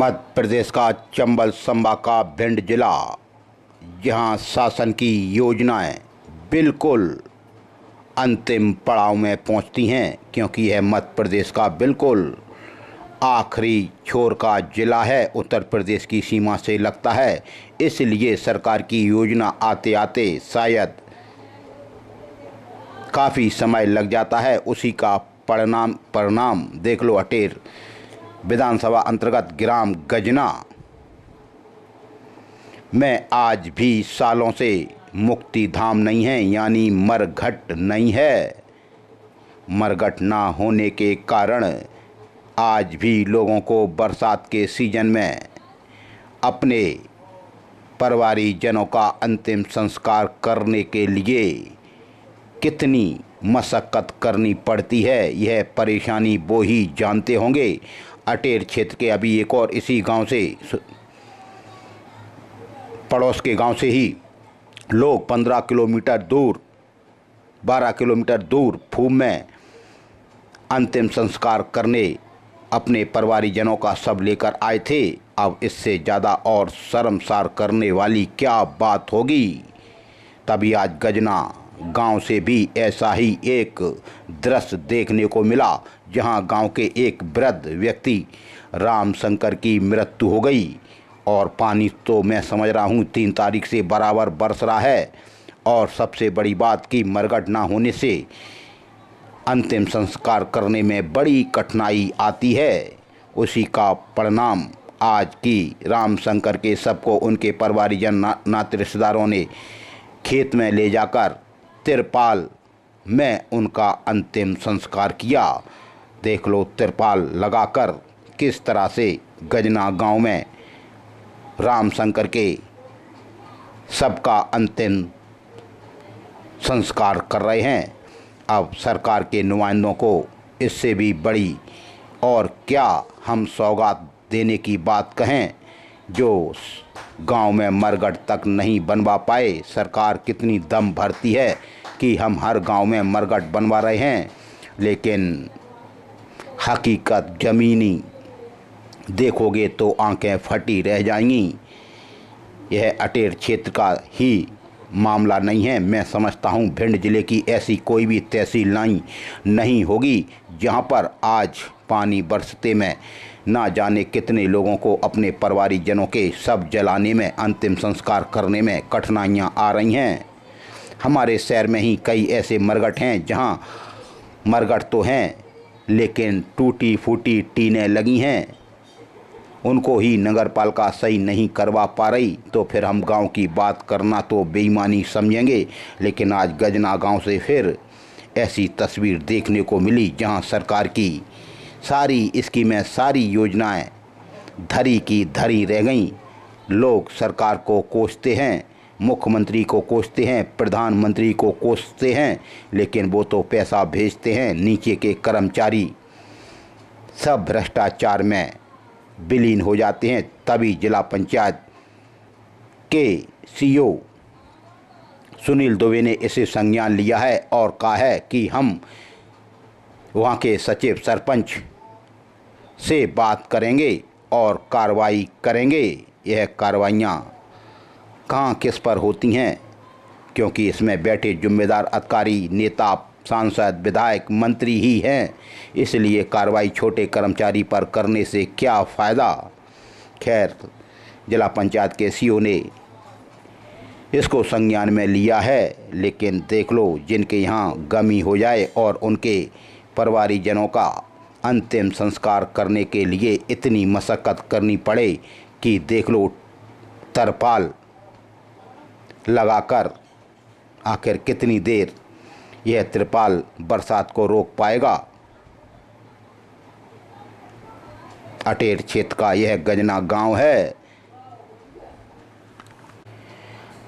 मध्य प्रदेश का चंबल संभाग का भिंड जिला, जहां शासन की योजनाएं बिल्कुल अंतिम पड़ाव में पहुंचती हैं, क्योंकि यह मध्य प्रदेश का बिल्कुल आखिरी छोर का जिला है, उत्तर प्रदेश की सीमा से लगता है। इसलिए सरकार की योजना आते आते शायद काफ़ी समय लग जाता है। उसी का परिणाम देख लो। अटेर विधानसभा अंतर्गत ग्राम गजना में आज भी सालों से मुक्ति धाम नहीं है, यानी मरघट नहीं है। मरघट ना होने के कारण आज भी लोगों को बरसात के सीजन में अपने परिवारीजनों का अंतिम संस्कार करने के लिए कितनी मशक्क़त करनी पड़ती है, यह परेशानी वो ही जानते होंगे। अटेर क्षेत्र के अभी एक और इसी गांव से, पड़ोस के गांव से ही लोग 15 किलोमीटर दूर 12 किलोमीटर दूर फूम में अंतिम संस्कार करने अपने परिवारीजनों का शव लेकर आए थे। अब इससे ज़्यादा और शर्मसार करने वाली क्या बात होगी। तभी आज गजना गांव से भी ऐसा ही एक दृश्य देखने को मिला, जहां गांव के एक वृद्ध व्यक्ति राम शंकर की मृत्यु हो गई। और पानी तो मैं समझ रहा हूं 3 तारीख से बराबर बरस रहा है। और सबसे बड़ी बात कि मरघट ना होने से अंतिम संस्कार करने में बड़ी कठिनाई आती है। उसी का परिणाम आज की राम शंकर के सबको उनके परिवारीजन नाते रिश्तेदारों ने खेत में ले जाकर तिरपाल में उनका अंतिम संस्कार किया। देख लो तिरपाल लगाकर किस तरह से गजना गांव में राम शंकर के सबका अंतिम संस्कार कर रहे हैं। अब सरकार के नुमाइंदों को इससे भी बड़ी और क्या हम सौगात देने की बात कहें, जो गांव में मरघट तक नहीं बनवा पाए। सरकार कितनी दम भरती है कि हम हर गांव में मरघट बनवा रहे हैं, लेकिन हकीकत ज़मीनी देखोगे तो आंखें फटी रह जाएंगी। यह अटेर क्षेत्र का ही मामला नहीं है। मैं समझता हूं भिंड जिले की ऐसी कोई भी तहसील नहीं होगी जहां पर आज पानी बरसते में ना जाने कितने लोगों को अपने परिवारीजनों के शव जलाने में, अंतिम संस्कार करने में कठिनाइयां आ रही हैं। हमारे शहर में ही कई ऐसे मरघट हैं जहां मरघट तो हैं, लेकिन टूटी फूटी टीनें लगी हैं, उनको ही नगर पालिका सही नहीं करवा पा रही। तो फिर हम गांव की बात करना तो बेईमानी समझेंगे। लेकिन आज गजना गांव से फिर ऐसी तस्वीर देखने को मिली, जहां सरकार की सारी स्कीमें, सारी योजनाएं धरी की धरी रह गईं। लोग सरकार को कोसते हैं, मुख्यमंत्री को कोसते हैं, प्रधानमंत्री को कोसते हैं, लेकिन वो तो पैसा भेजते हैं। नीचे के कर्मचारी सब भ्रष्टाचार में विलीन हो जाते हैं। तभी जिला पंचायत के सीईओ सुनील दुबे ने इसे संज्ञान लिया है और कहा है कि हम वहाँ के सचिव सरपंच से बात करेंगे और कार्रवाई करेंगे। यह कार्रवाइयाँ कहाँ किस पर होती हैं, क्योंकि इसमें बैठे जिम्मेदार अधिकारी, नेता, सांसद, विधायक, मंत्री ही हैं। इसलिए कार्रवाई छोटे कर्मचारी पर करने से क्या फ़ायदा। खैर, जिला पंचायत के सीईओ ने इसको संज्ञान में लिया है, लेकिन देख लो जिनके यहाँ गमी हो जाए और उनके परिवारीजनों का अंतिम संस्कार करने के लिए इतनी मशक्क़त करनी पड़े कि देख लो तरपाल लगाकर आखिर कितनी देर यह तिरपाल बरसात को रोक पाएगा। अटेर क्षेत्र का यह गजना गांव है।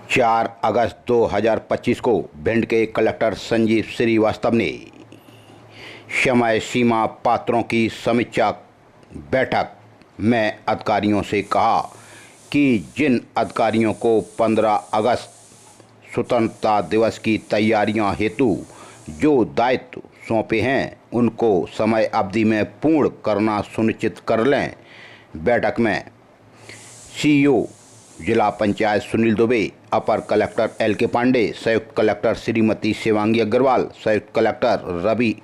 4 अगस्त 2025 को भिंड के कलेक्टर संजीव श्रीवास्तव ने समय सीमा पात्रों की समीक्षा बैठक में अधिकारियों से कहा कि जिन अधिकारियों को 15 अगस्त स्वतंत्रता दिवस की तैयारियां हेतु जो दायित्व सौंपे हैं, उनको समय अवधि में पूर्ण करना सुनिश्चित कर लें। बैठक में सीईओ जिला पंचायत सुनील दुबे, अपर कलेक्टर एल.के. पांडे, संयुक्त कलेक्टर श्रीमती शिवांगी अग्रवाल, संयुक्त कलेक्टर रवि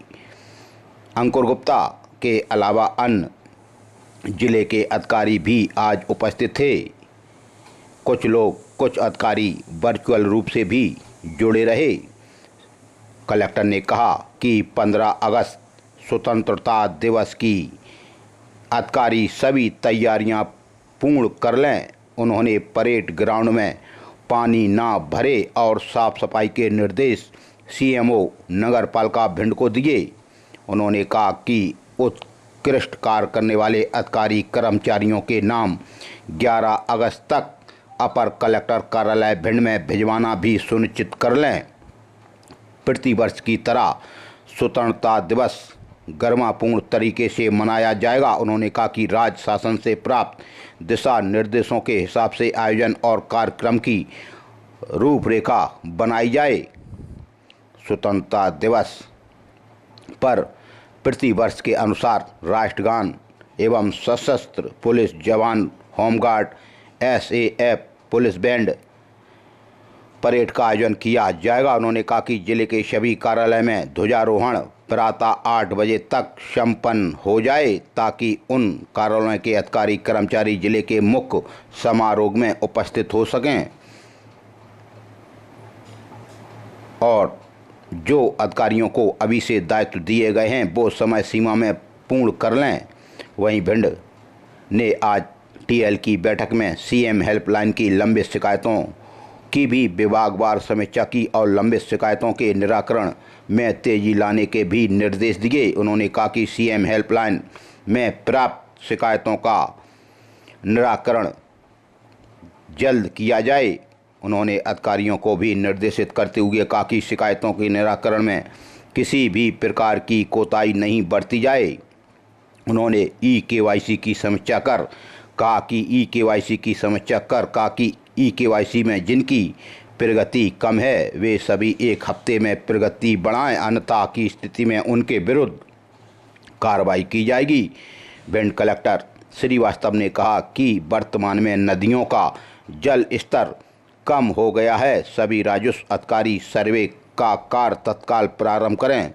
अंकुर गुप्ता के अलावा अन्य जिले के अधिकारी भी आज उपस्थित थे। कुछ अधिकारी वर्चुअल रूप से भी जुड़े रहे। कलेक्टर ने कहा कि 15 अगस्त स्वतंत्रता दिवस की अधिकारी सभी तैयारियां पूर्ण कर लें। उन्होंने परेड ग्राउंड में पानी ना भरे और साफ सफाई के निर्देश सीएमओ नगर पालिका भिंड को दिए। उन्होंने कहा कि उत्कृष्ट कार्य करने वाले अधिकारी कर्मचारियों के नाम 11 अगस्त तक अपर कलेक्टर कार्यालय भिंड में भिजवाना भी सुनिश्चित कर लें। प्रतिवर्ष की तरह स्वतंत्रता दिवस गरिमापूर्ण तरीके से मनाया जाएगा। उन्होंने कहा कि राज्य शासन से प्राप्त दिशा निर्देशों के हिसाब से आयोजन और कार्यक्रम की रूपरेखा बनाई जाए। स्वतंत्रता दिवस पर प्रतिवर्ष के अनुसार राष्ट्रगान एवं सशस्त्र पुलिस जवान, home guard, SAF, police band parade का आयोजन किया जाएगा। उन्होंने कहा कि जिले के सभी कार्यालय में ध्वजारोहण प्रातः 8 बजे तक संपन्न हो जाए ताकि उन कार्यालयों के अधिकारी कर्मचारी जिले के मुख्य समारोह में उपस्थित हो सकें और जो अधिकारियों को अभी से दायित्व दिए गए हैं वो समय सीमा में पूर्ण कर लें। वहीं भिंड ने आज टीएल की बैठक में सीएम हेल्पलाइन की लंबित शिकायतों की भी विभागवार समीक्षा की और लंबित शिकायतों के निराकरण में तेजी लाने के भी निर्देश दिए। उन्होंने कहा कि सीएम हेल्पलाइन में प्राप्त शिकायतों का निराकरण जल्द किया जाए। उन्होंने अधिकारियों को भी निर्देशित करते हुए कहा कि शिकायतों के निराकरण में किसी भी प्रकार की कोताही नहीं बरती जाए। उन्होंने ई-केवाईसी की समीक्षा कर कहा कि ई-केवाईसी में जिनकी प्रगति कम है वे सभी 1 हफ्ते में प्रगति बढ़ाएं, अन्यथा की स्थिति में उनके विरुद्ध कार्रवाई की जाएगी। भिंड कलेक्टर श्रीवास्तव ने कहा कि वर्तमान में नदियों का जल स्तर कम हो गया है। सभी राजस्व अधिकारी सर्वे का कार्य तत्काल प्रारंभ करें।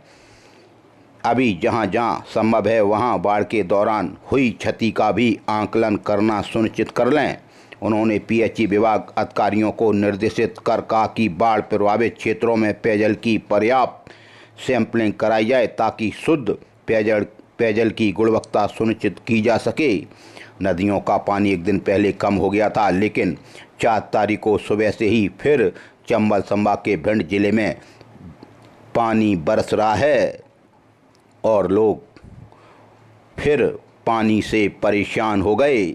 अभी जहां जहां संभव है वहां बाढ़ के दौरान हुई क्षति का भी आकलन करना सुनिश्चित कर लें। उन्होंने पीएचई विभाग अधिकारियों को निर्देशित कर कहा कि बाढ़ प्रभावित क्षेत्रों में पेयजल की पर्याप्त सैंपलिंग कराई जाए ताकि शुद्ध पेयजल की गुणवत्ता सुनिश्चित की जा सके। नदियों का पानी एक दिन पहले कम हो गया था, लेकिन 4 तारीख को सुबह से ही फिर चंबल संभाग के भिंड जिले में पानी बरस रहा है और लोग फिर पानी से परेशान हो गए।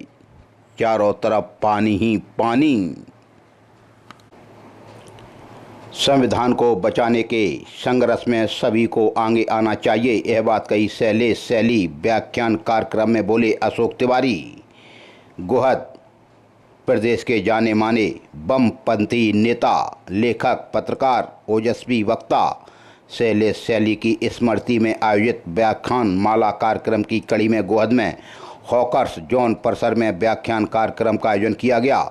चारों तरफ पानी ही पानी। संविधान को बचाने के संघर्ष में सभी को आगे आना चाहिए। यह बात कही शैलेश शैली व्याख्यान कार्यक्रम में बोले अशोक तिवारी। गोहद प्रदेश के जाने माने वामपंथी नेता, लेखक, पत्रकार, ओजस्वी वक्ता शैलेश शैली की स्मृति में आयोजित व्याख्यान माला कार्यक्रम की कड़ी में गोहद में हॉकर्स जोन परिसर में व्याख्यान कार्यक्रम का आयोजन किया गया।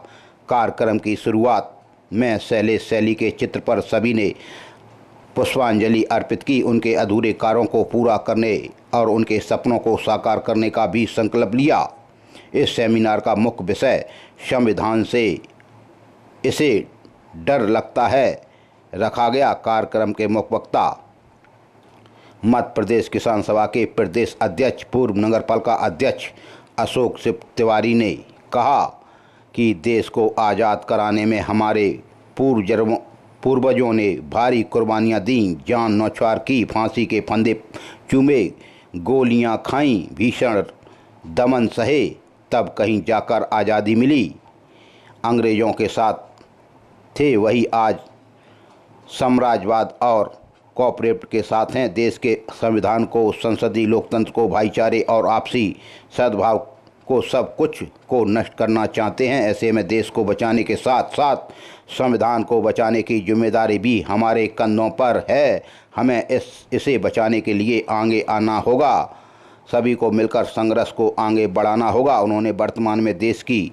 कार्यक्रम की शुरुआत में शैलेश शैली के चित्र पर सभी ने पुष्पांजलि अर्पित की। उनके अधूरे कार्यों को पूरा करने और उनके सपनों को साकार करने का भी संकल्प लिया। इस सेमिनार का मुख्य विषय संविधान से इसे डर लगता है रखा गया। कार्यक्रम के मुख्य वक्ता मध्य प्रदेश किसान सभा के प्रदेश अध्यक्ष पूर्व नगरपालिका अध्यक्ष अशोक तिवारी ने कहा कि देश को आज़ाद कराने में हमारे पूर्वजों ने भारी कुर्बानियां दी, जान न्यौछावर की, फांसी के फंदे चूमे, गोलियां खाईं, भीषण दमन सहे, तब कहीं जाकर आज़ादी मिली। अंग्रेज़ों के साथ थे वही आज साम्राज्यवाद और कॉर्पोरेट के साथ हैं। देश के संविधान को, संसदीय लोकतंत्र को, भाईचारे और आपसी सद्भाव को, सब कुछ को नष्ट करना चाहते हैं। ऐसे में देश को बचाने के साथ साथ संविधान को बचाने की जिम्मेदारी भी हमारे कंधों पर है। हमें इसे बचाने के लिए आगे आना होगा। सभी को मिलकर संघर्ष को आगे बढ़ाना होगा। उन्होंने वर्तमान में देश की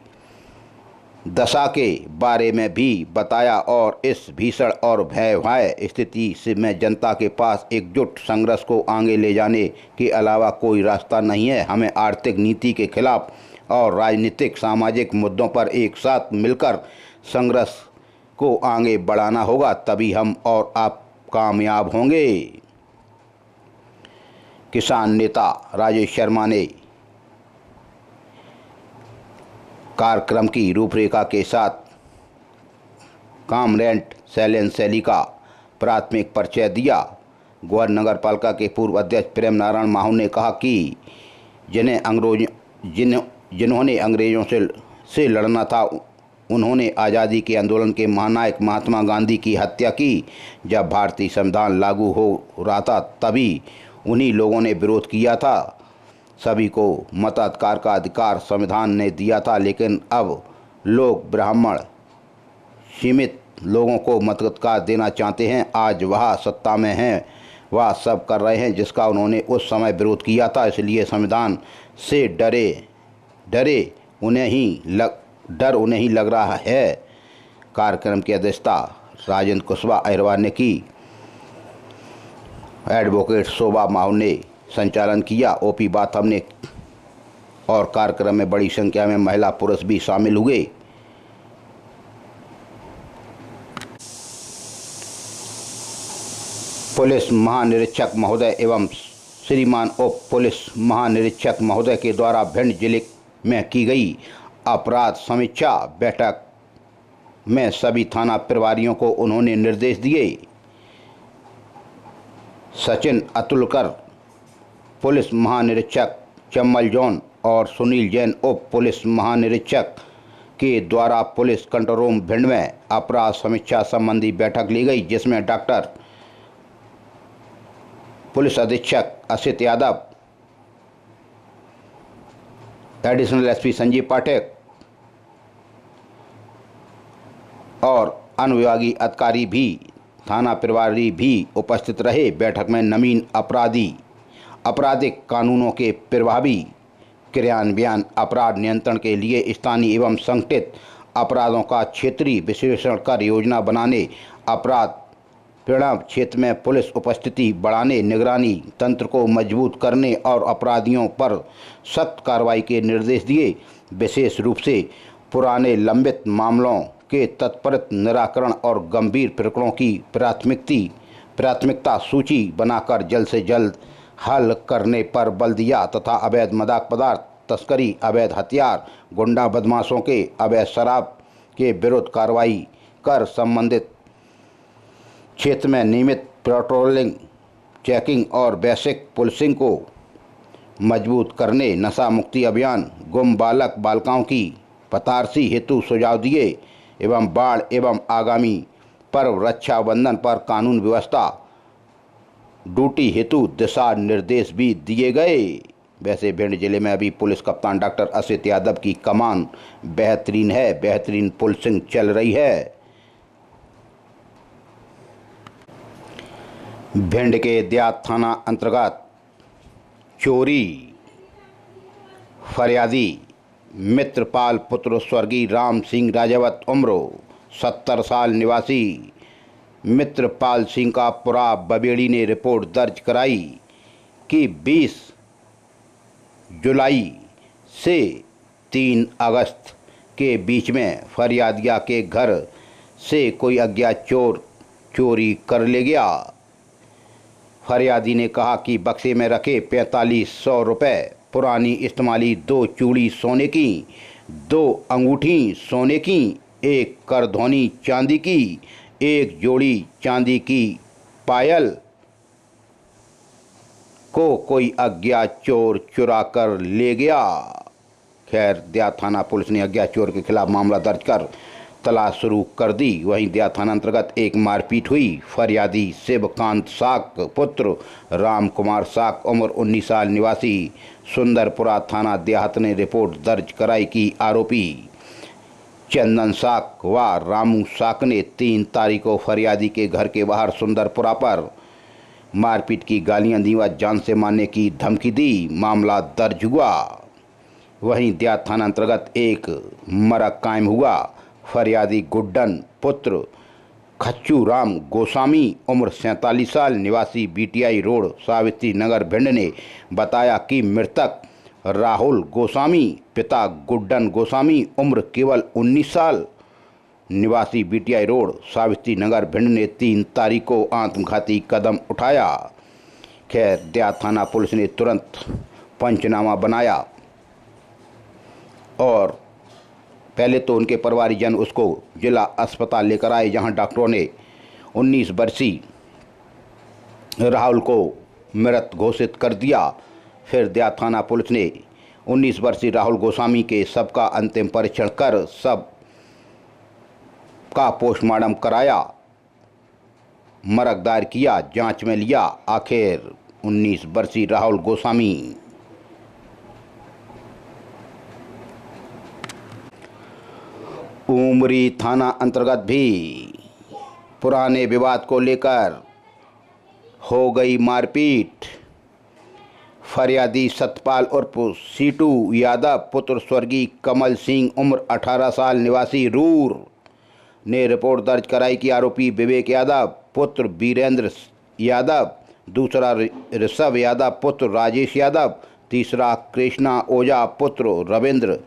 दशा के बारे में भी बताया और इस भीषण और भयावह स्थिति से में जनता के पास एकजुट संघर्ष को आगे ले जाने के अलावा कोई रास्ता नहीं है। हमें आर्थिक नीति के खिलाफ और राजनीतिक सामाजिक मुद्दों पर एक साथ मिलकर संघर्ष को आगे बढ़ाना होगा, तभी हम और आप कामयाब होंगे। किसान नेता राजेश शर्मा ने कार्यक्रम की रूपरेखा के साथ कामरेंट सैलन शैली का प्राथमिक परिचय दिया। ग्वालियर नगर पालिका के पूर्व अध्यक्ष प्रेम नारायण माहू ने कहा कि जिन्होंने अंग्रेजों से लड़ना था, उन्होंने आज़ादी के आंदोलन के महानायक महात्मा गांधी की हत्या की। जब भारतीय संविधान लागू हो रहा था तभी उन्हीं लोगों ने विरोध किया था। सभी को मताधिकार का अधिकार संविधान ने दिया था, लेकिन अब लोग ब्राह्मण सीमित लोगों को मताधिकार देना चाहते हैं। आज वह सत्ता में हैं, वह सब कर रहे हैं जिसका उन्होंने उस समय विरोध किया था। इसलिए संविधान से डर उन्हें ही लग रहा है। कार्यक्रम की अध्यक्षता राजेंद्र कुशवाहा अहिरवार ने की। एडवोकेट शोभा माहू ने संचालन किया। ओपी बाथम ने और कार्यक्रम में बड़ी संख्या में महिला पुरुष भी शामिल हुए। पुलिस महानिरीक्षक महोदय एवं श्रीमान उप पुलिस महानिरीक्षक महोदय के द्वारा भिंड जिले में की गई अपराध समीक्षा बैठक में सभी थाना प्रभारियों को उन्होंने निर्देश दिए। सचिन अतुलकर पुलिस महानिरीक्षक चम्बल जोन और सुनील जैन उप पुलिस महानिरीक्षक के द्वारा पुलिस कंट्रोल रूम भिंड में अपराध समीक्षा संबंधी बैठक ली गई, जिसमें डॉक्टर पुलिस अधीक्षक असित यादव, एडिशनल एसपी संजीव पाठक और अनुविभागीय अधिकारी भी थाना प्रभारी भी उपस्थित रहे। बैठक में नवीन आपराधिक कानूनों के प्रभावी क्रियान्वयन, अपराध नियंत्रण के लिए स्थानीय एवं संगठित अपराधों का क्षेत्रीय विश्लेषण कर योजना बनाने, अपराध परिणाम क्षेत्र में पुलिस उपस्थिति बढ़ाने, निगरानी तंत्र को मजबूत करने और अपराधियों पर सख्त कार्रवाई के निर्देश दिए। विशेष रूप से पुराने लंबित मामलों के तत्परत निराकरण और गंभीर प्रकरणों की प्राथमिकता सूची बनाकर जल्द से जल्द हल करने पर बल दिया तथा अवैध मादक पदार्थ तस्करी, अवैध हथियार, गुंडा बदमाशों के अवैध शराब के विरुद्ध कार्रवाई कर संबंधित क्षेत्र में नियमित पेट्रोलिंग, चेकिंग और बेसिक पुलिसिंग को मजबूत करने, नशा मुक्ति अभियान, गुम बालक बालिकाओं की पतारसी हेतु सुझाव दिए एवं बाढ़ एवं आगामी पर्व रक्षाबंधन पर कानून व्यवस्था ड्यूटी हेतु दिशा निर्देश भी दिए गए। वैसे भिंड जिले में अभी पुलिस कप्तान डॉक्टर असित यादव की कमान बेहतरीन है, बेहतरीन पुलिसिंग चल रही है। भिंड के देहात थाना अंतर्गत चोरी फरियादी मित्रपाल पुत्र स्वर्गीय राम सिंह राजावत उम्र 70 साल निवासी मित्रपाल सिंह का पुरा बबेड़ी ने रिपोर्ट दर्ज कराई कि 20 जुलाई से 3 अगस्त के बीच में फरियादिया के घर से कोई अज्ञात चोर चोरी कर ले गया। फरियादी ने कहा कि बक्से में रखे 4500 रुपये, पुरानी इस्तेमाली 2 चूड़ी सोने की, 2 अंगूठी सोने की, 1 करधौनी चांदी की, 1 जोड़ी चांदी की पायल को कोई अज्ञात चोर चुरा कर ले गया। खैर, देहात थाना पुलिस ने अज्ञात चोर के खिलाफ मामला दर्ज कर तलाश शुरू कर दी। वहीं देहात थाना अंतर्गत एक मारपीट हुई। फरियादी शिवकांत साक पुत्र राम कुमार साक उम्र 19 साल निवासी सुंदरपुरा थाना देहात ने रिपोर्ट दर्ज कराई कि आरोपी चंदन साक व रामू साक ने 3 तारीख को फरियादी के घर के बाहर सुंदरपुरा पर मारपीट की गालियां दी व जान से मारने की धमकी दी। मामला दर्ज हुआ। वहीं देहात थाना अंतर्गत एक मरक कायम हुआ। फरियादी गुड्डन पुत्र खच्चू राम गोस्वामी उम्र 47 साल निवासी बीटीआई रोड सावित्री नगर भिंड ने बताया कि मृतक राहुल गोस्वामी पिता गुड्डन गोस्वामी उम्र केवल 19 साल निवासी बीटीआई रोड सावित्री नगर भिंड ने 3 तारीख को आत्मघाती कदम उठाया। खैर देहात थाना पुलिस ने तुरंत पंचनामा बनाया और पहले तो उनके परिवारजन उसको जिला अस्पताल लेकर आए, जहां डॉक्टरों ने 19 वर्षीय राहुल को मृत घोषित कर दिया। फिर देहात थाना पुलिस ने 19 वर्षीय राहुल गोस्वामी के शव का अंतिम परीक्षण कर शव का पोस्टमार्टम कराया, मरक दायर किया, जांच में लिया। आखिर 19 वर्षीय राहुल गोस्वामी उमरी थाना अंतर्गत भी पुराने विवाद को लेकर हो गई मारपीट। फरियादी सतपाल उर्फ सीटू यादव पुत्र स्वर्गीय कमल सिंह उम्र 18 साल निवासी रूर ने रिपोर्ट दर्ज कराई कि आरोपी विवेक यादव पुत्र वीरेंद्र यादव, दूसरा ऋषभ यादव पुत्र राजेश यादव, तीसरा कृष्णा ओझा पुत्र रविंद्र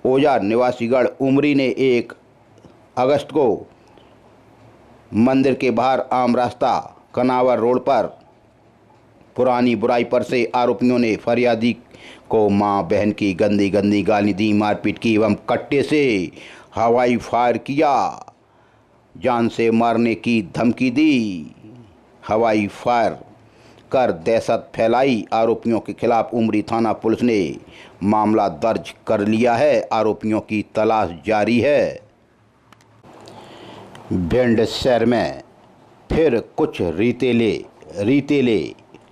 ओझा निवासीगढ़ उमरी ने 1 अगस्त को मंदिर के बाहर आम रास्ता कनावर रोड पर पुरानी बुराई पर से आरोपियों ने फरियादी को मां बहन की गंदी गंदी गाली दी, मारपीट की एवं कट्टे से हवाई फायर किया, जान से मारने की धमकी दी। हवाई फायर कर दहशत फैलाई। आरोपियों के खिलाफ उमरी थाना पुलिस ने मामला दर्ज कर लिया है। आरोपियों की तलाश जारी है। भिंड शहर में फिर कुछ रीतेले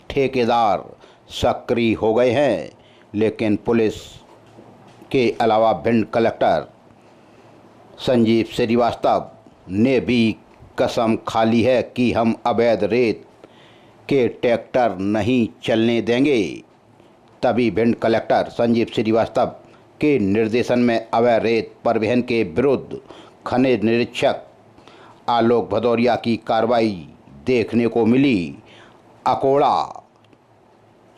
ठेकेदार सक्रिय हो गए हैं, लेकिन पुलिस के अलावा भिंड कलेक्टर संजीव श्रीवास्तव ने भी कसम खा ली है कि हम अवैध रेत के ट्रैक्टर नहीं चलने देंगे। तभी भिंड कलेक्टर संजीव श्रीवास्तव के निर्देशन में अवैध रेत परिवहन के विरुद्ध खनिज निरीक्षक आलोक भदौरिया की कार्रवाई देखने को मिली। अकोड़ा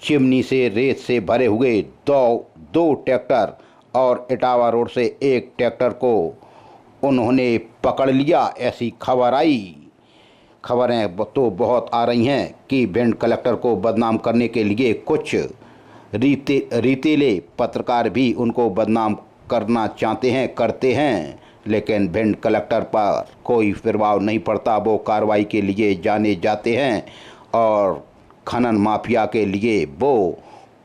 चिमनी से रेत से भरे हुए दो ट्रैक्टर और इटावा रोड से एक ट्रैक्टर को उन्होंने पकड़ लिया। ऐसी खबरें तो बहुत आ रही हैं कि भिंड कलेक्टर को बदनाम करने के लिए कुछ रीतेले पत्रकार भी उनको बदनाम करना करते हैं, लेकिन भिंड कलेक्टर पर कोई प्रभाव नहीं पड़ता। वो कार्रवाई के लिए जाने जाते हैं और खनन माफिया के लिए वो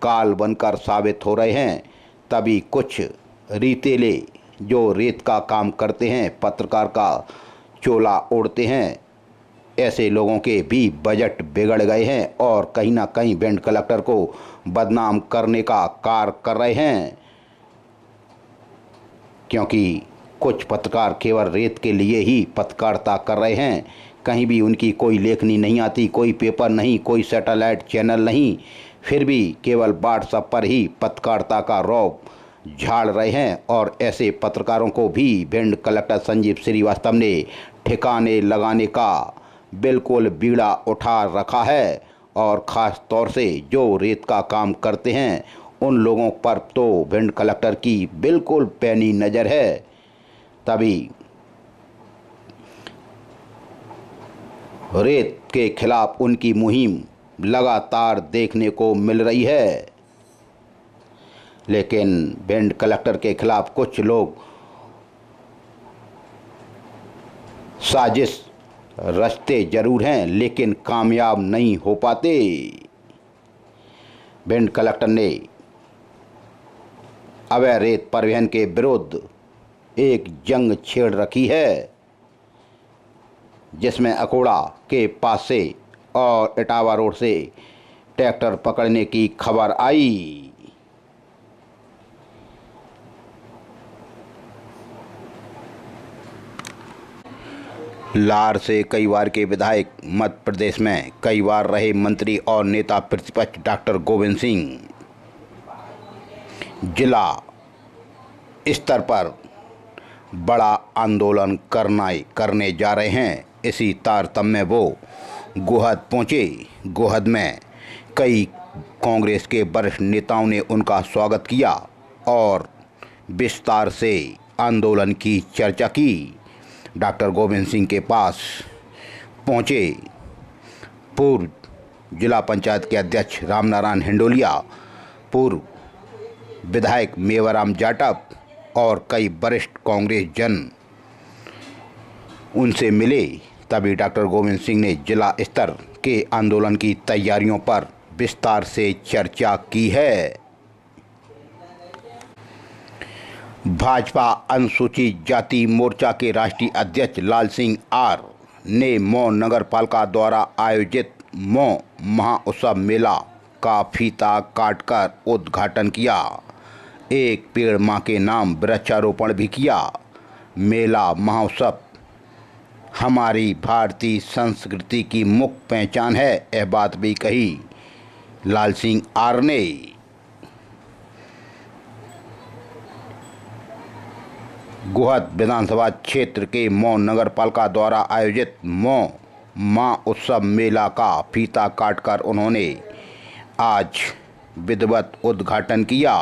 काल बनकर साबित हो रहे हैं। तभी कुछ रीतेले जो रेत का काम करते हैं, पत्रकार का चोला ओढ़ते हैं, ऐसे लोगों के भी बजट बिगड़ गए हैं और कहीं ना कहीं भिंड कलेक्टर को बदनाम करने का कार्य कर रहे हैं, क्योंकि कुछ पत्रकार केवल रेत के लिए ही पत्रकारिता कर रहे हैं। कहीं भी उनकी कोई लेखनी नहीं आती, कोई पेपर नहीं, कोई सैटेलाइट चैनल नहीं, फिर भी केवल व्हाट्सएप पर ही पत्रकारिता का रौब झाड़ रहे हैं। और ऐसे पत्रकारों को भी भिंड कलेक्टर संजीव श्रीवास्तव ने ठिकाने लगाने का बिल्कुल बीड़ा उठा रखा है और ख़ास तौर से जो रेत का काम करते हैं उन लोगों पर तो भिंड कलेक्टर की बिल्कुल पैनी नज़र है। तभी रेत के खिलाफ उनकी मुहिम लगातार देखने को मिल रही है, लेकिन भिंड कलेक्टर के खिलाफ कुछ लोग साजिश रचते जरूर हैं, लेकिन कामयाब नहीं हो पाते। भिंड कलेक्टर ने अवैध रेत परिवहन के विरुद्ध एक जंग छेड़ रखी है, जिसमें अकोड़ा के पास से और इटावा रोड से ट्रैक्टर पकड़ने की खबर आई। लार से कई बार के विधायक, मध्य प्रदेश में कई बार रहे मंत्री और नेता प्रतिपक्ष डॉक्टर गोविंद सिंह जिला स्तर पर बड़ा आंदोलन करने जा रहे हैं। इसी तारतम्य में वो गोहद पहुंचे। गोहद में कई कांग्रेस के वरिष्ठ नेताओं ने उनका स्वागत किया और विस्तार से आंदोलन की चर्चा की। डॉक्टर गोविंद सिंह के पास पहुंचे पूर्व जिला पंचायत के अध्यक्ष रामनारायण हिंडोलिया, पूर्व विधायक मेवाराम जाटव और कई वरिष्ठ कांग्रेस जन उनसे मिले। तभी डॉक्टर गोविंद सिंह ने जिला स्तर के आंदोलन की तैयारियों पर विस्तार से चर्चा की है। भाजपा अनुसूचित जाति मोर्चा के राष्ट्रीय अध्यक्ष लाल सिंह आर ने मऊ नगर पालिका द्वारा आयोजित मऊ महाउत्सव मेला का फीता काटकर उद्घाटन किया। एक पेड़ मां के नाम वृक्षारोपण भी किया। मेला महोत्सव हमारी भारतीय संस्कृति की मुख्य पहचान है, यह बात भी कही लाल सिंह आर ने। गोहद विधानसभा क्षेत्र के मऊ नगर पालिका द्वारा आयोजित मऊ महाउत्सव मेला का फीता काटकर उन्होंने आज विधिवत उद्घाटन किया।